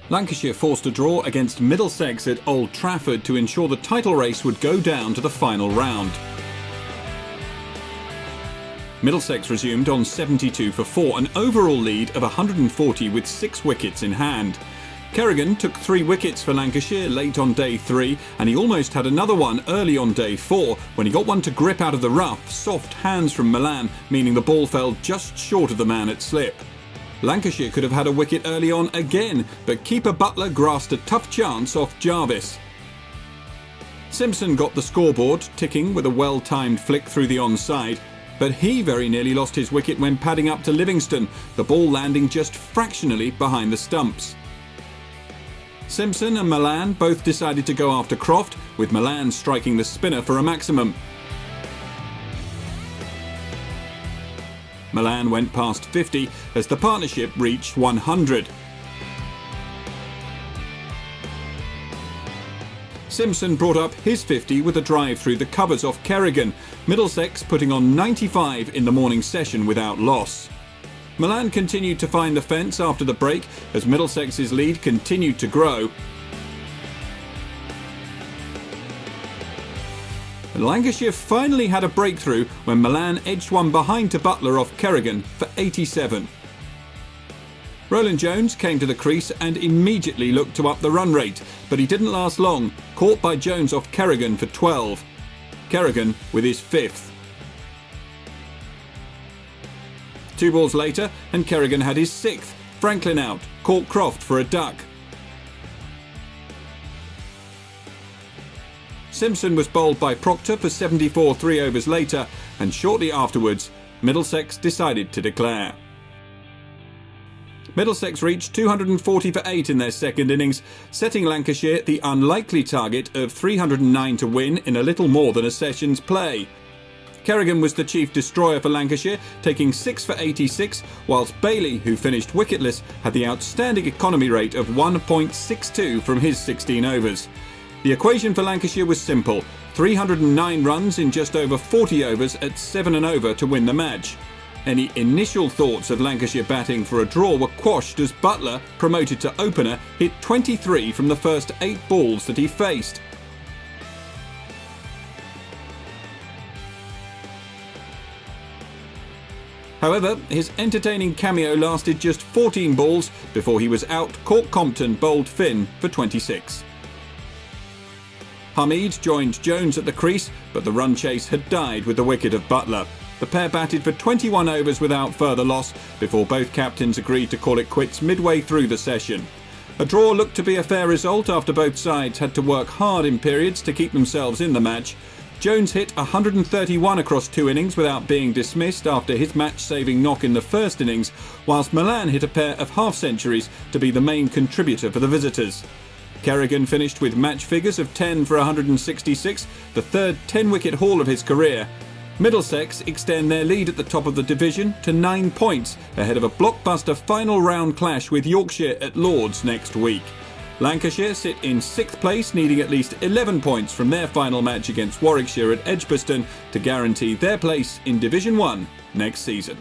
Lancashire forced a draw against Middlesex at Old Trafford to ensure the title race would go down to the final round. Middlesex resumed on 72 for 4, an overall lead of 140 with 6 wickets in hand. Kerrigan took 3 wickets for Lancashire late on day 3, and he almost had another one early on day 4 when he got one to grip out of the rough, soft hands from Milan, meaning the ball fell just short of the man at slip. Lancashire could have had a wicket early on again, but keeper Butler grasped a tough chance off Jarvis. Simpson got the scoreboard ticking with a well-timed flick through the onside, but he very nearly lost his wicket when padding up to Livingston, the ball landing just fractionally behind the stumps. Simpson and Milan both decided to go after Croft, with Milan striking the spinner for a maximum. Milan went past 50 as the partnership reached 100. Simpson brought up his 50 with a drive through the covers off Kerrigan, Middlesex putting on 95 in the morning session without loss. Milan continued to find the fence after the break as Middlesex's lead continued to grow. Lancashire finally had a breakthrough when Milan edged one behind to Butler off Kerrigan for 87. Roland Jones came to the crease and immediately looked to up the run rate, but he didn't last long, caught by Jones off Kerrigan for 12. Kerrigan with his 5th. 2 balls later and Kerrigan had his 6th. Franklin out, caught Croft for a duck. Simpson was bowled by Proctor for 74 3 overs later, and shortly afterwards Middlesex decided to declare. Middlesex reached 240 for 8 in their second innings, setting Lancashire the unlikely target of 309 to win in a little more than a session's play. Kerrigan was the chief destroyer for Lancashire, taking 6 for 86, whilst Bailey, who finished wicketless, had the outstanding economy rate of 1.62 from his 16 overs. The equation for Lancashire was simple: 309 runs in just over 40 overs at 7 and over to win the match. Any initial thoughts of Lancashire batting for a draw were quashed as Butler, promoted to opener, hit 23 from the first 8 balls that he faced. However, his entertaining cameo lasted just 14 balls before he was out. Cork Compton bowled Finn for 26. Hamid joined Jones at the crease, but the run chase had died with the wicket of Butler. The pair batted for 21 overs without further loss before both captains agreed to call it quits midway through the session. A draw looked to be a fair result after both sides had to work hard in periods to keep themselves in the match. Jones hit 131 across 2 innings without being dismissed after his match-saving knock in the first innings, whilst Milan hit a pair of half-centuries to be the main contributor for the visitors. Kerrigan finished with match figures of 10 for 166, the third 10-wicket haul of his career. Middlesex extend their lead at the top of the division to 9 points, ahead of a blockbuster final round clash with Yorkshire at Lord's next week. Lancashire sit in 6th place, needing at least 11 points from their final match against Warwickshire at Edgbaston to guarantee their place in Division 1 next season.